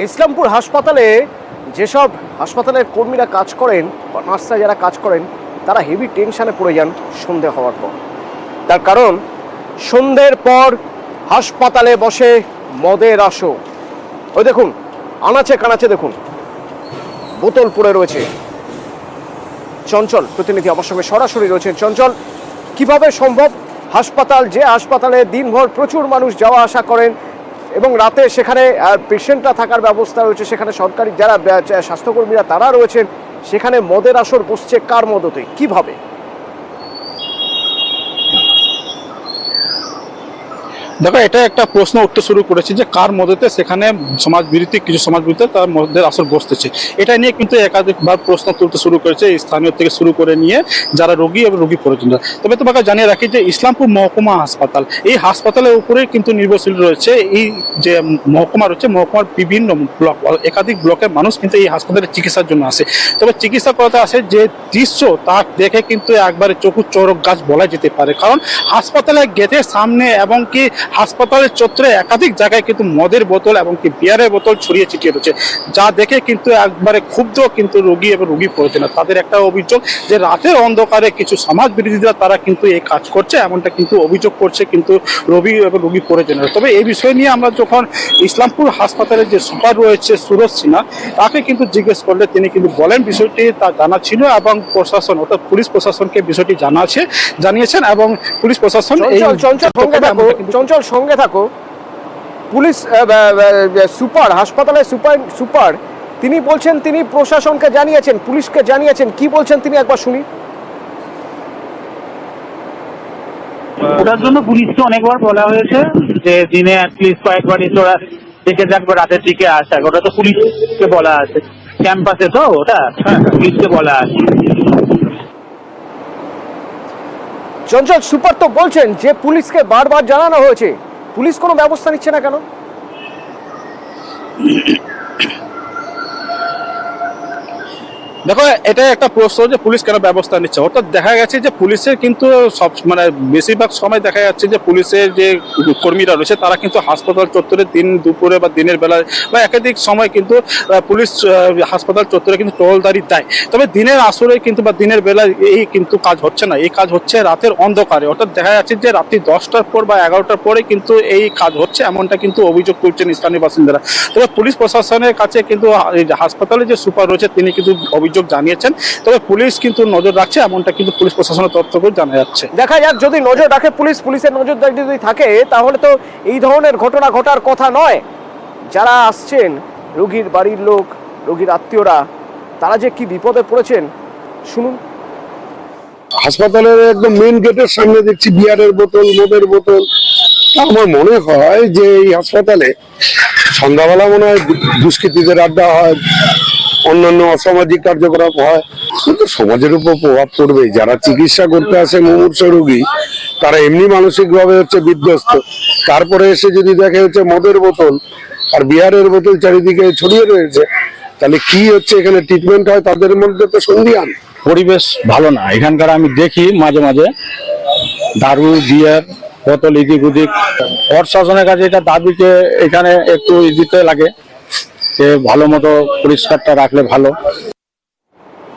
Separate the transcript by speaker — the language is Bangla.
Speaker 1: ইসলামপুর হাসপাতালে যেসব হাসপাতালের কর্মীরা কাজ করেন বা নার্সরা যারা কাজ করেন তারা হেভি টেনশনে পড়ে যান সন্ধে হওয়ার পর। তার কারণ সন্ধ্যের পর হাসপাতালে বসে মদের আসর। ওই দেখুন, আনাচে কানাচে দেখুন বোতল পড়ে রয়েছে। চঞ্চল প্রতিনিধি আমার সঙ্গে সরাসরি রয়েছেন। চঞ্চল, কিভাবে সম্ভব যে হাসপাতালে দিনভর প্রচুর মানুষ যাওয়া আসা করেন এবং রাতে সেখানে পেশেন্টরা থাকার ব্যবস্থা রয়েছে, সেখানে সরকারি যারা স্বাস্থ্যকর্মীরা তারা রয়েছেন, সেখানে মদের আসর বসছে কার মদতে, কিভাবে?
Speaker 2: দেখো, এটা একটা প্রশ্ন উঠতে শুরু করেছে যে কার মদতে সেখানে কিছু সমাজবিরোধী তার মদের আসর বসতেছে। এটা নিয়ে কিন্তু একাধিকবার প্রশ্ন তুলতে শুরু করেছে স্থানীয় থেকে শুরু করে নিয়ে যারা রোগী এবং রোগী পরিজন। তবে তোমাকে জানিয়ে রাখি যে ইসলামপুর মহকুমা হাসপাতাল, এই হাসপাতালের উপরে কিন্তু নির্ভরশীল রয়েছে এই যে মহকুমা রয়েছে, মহকুমার বিভিন্ন ব্লক, একাধিক ব্লকের মানুষ কিন্তু এই হাসপাতালে চিকিৎসার জন্য আসে। তবে চিকিৎসা করাতে আসে যে দৃশ্য তা দেখে কিন্তু একবারে চোখু চড়ক গাছ বলা যেতে পারে। কারণ হাসপাতালের গেটের সামনে এবং কি হাসপাতালের চত্বরে একাধিক জায়গায় কিন্তু মদের বোতল এবং কি বিয়ারের বোতল ছড়িয়ে ছিটিয়ে রয়েছে, যা দেখে কিন্তু একবারে ক্ষুব্ধ কিন্তু রোগী এবং রোগী পড়ছে না। তাদের একটা অভিযোগ যে রাতের অন্ধকারে কিছু সমাজ বিরোধীরা তারা কিন্তু এই কাজ করছে, এমনটা কিন্তু অভিযোগ করছে কিন্তু রোগী এবং রোগী পড়ছে না। তবে এই বিষয় নিয়ে আমরা যখন ইসলামপুর হাসপাতালের যে সুপার রয়েছে সুরজ সিনহা, তাকে কিন্তু জিজ্ঞেস করলে তিনি কিন্তু বলেন বিষয়টি তা জানা ছিল এবং প্রশাসন অর্থাৎ পুলিশ প্রশাসনকে বিষয়টি জানিয়েছেন এবং পুলিশ প্রশাসন
Speaker 1: চঞ্চল সঙ্গে থাকো। পুলিশ সুপার, হাসপাতালের সুপার তিনি বলছেন তিনি প্রশাসনকে জানিয়েছেন, পুলিশকে জানিয়েছেন। কি বলছেন তিনি একবার শুনি।
Speaker 3: ওটার জন্য পুলিশকে অনেকবার বলা হয়েছে যে দিনে অ্যাটলিস্ট কয়েকবার এসে ওরা দেখে যাকবে, রাতের দিকে আসা। ওটা তো পুলিশকে বলা আছে, ক্যাম্পাসে তো ওটা পুলিশকে বলা আছে।
Speaker 1: চঞ্চল, সুপার তো বলছেন যে পুলিশকে বারবার জানানো হয়েছে, পুলিশ কোনো ব্যবস্থা নিচ্ছে না কেন?
Speaker 2: দেখো, এটা একটা প্রশ্ন যে পুলিশ কেন ব্যবস্থা নিচ্ছে। অর্থাৎ দেখা গেছে যে পুলিশের কিন্তু বেশিরভাগ সময় দেখা যাচ্ছে যে পুলিশের যে কর্মীরা রয়েছে তারা কিন্তু হাসপাতাল চত্বরে দিন দুপুরে বা দিনের বেলায় বা একাধিক সময় কিন্তু পুলিশ হাসপাতাল চত্বরে কিন্তু টহলদারি দেয়। তবে দিনের আসরে কিন্তু বা দিনের বেলায় এই কিন্তু কাজ হচ্ছে না, এই কাজ হচ্ছে রাতের অন্ধকারে। অর্থাৎ দেখা যাচ্ছে যে রাত্রি 10টার পর বা 11টার পরে কিন্তু এই কাজ হচ্ছে, এমনটা কিন্তু অভিযোগ করছেন স্থানীয় বাসিন্দারা। তবে পুলিশ প্রশাসনের কাছে কিন্তু হাসপাতালে যে সুপার রয়েছে তিনি কিন্তু অভিযোগ জানিয়েছেন। তবে পুলিশ কিন্তু নজর রাখছে, এমনটা কিন্তু পুলিশ প্রশাসনের তরফ থেকে জানা যাচ্ছে।
Speaker 1: দেখা যাক, যদি নজর রাখে পুলিশের নজরদারি যদি থাকে তাহলে তো এই ধরনের ঘটনা ঘটার কথা নয়। যারা আসছেন রোগীর বাড়ির লোক, রোগীর আত্মীয়রা, তারা যে কি বিপদে পড়েছেন শুনুন।
Speaker 4: হাসপাতালের একদম মেইন গেটের সামনে দেখছি বিয়ারের বোতল, মদের বোতল। আমার মনে হয় যে এই হাসপাতালে সন্ধ্যাবেলা মনে হয় দুষ্কৃতীদের আড্ডা হয়, অন্যান্য অসামাজিক কার্যকলাপ হয়। কিন্তু সমাজের উপর প্রভাব পড়বে। যারা চিকিৎসা করতে আসে মুমূর্ষু রোগী, তারা এমনি মানসিক ভাবে হচ্ছে বিধ্বস্ত। তারপরে এসে যদি দেখে হচ্ছে মদের বোতল আর বিয়ারের বোতল চারিদিকে ছড়িয়ে রয়েছে, তাহলে কি হচ্ছে এখানে ট্রিটমেন্ট হয় তাদের মধ্যে তো সন্দিহান।
Speaker 5: পরিবেশ ভালো না এখানকার। আমি দেখি মাঝে মাঝে দারু বিয়ার বোতল এদিক ওদিক। প্রশাসনের কাছে এটা দাবিকে এখানে একটু দিতে লাগে যে ভালো মতো পরিষ্কারটা রাখলে ভালো।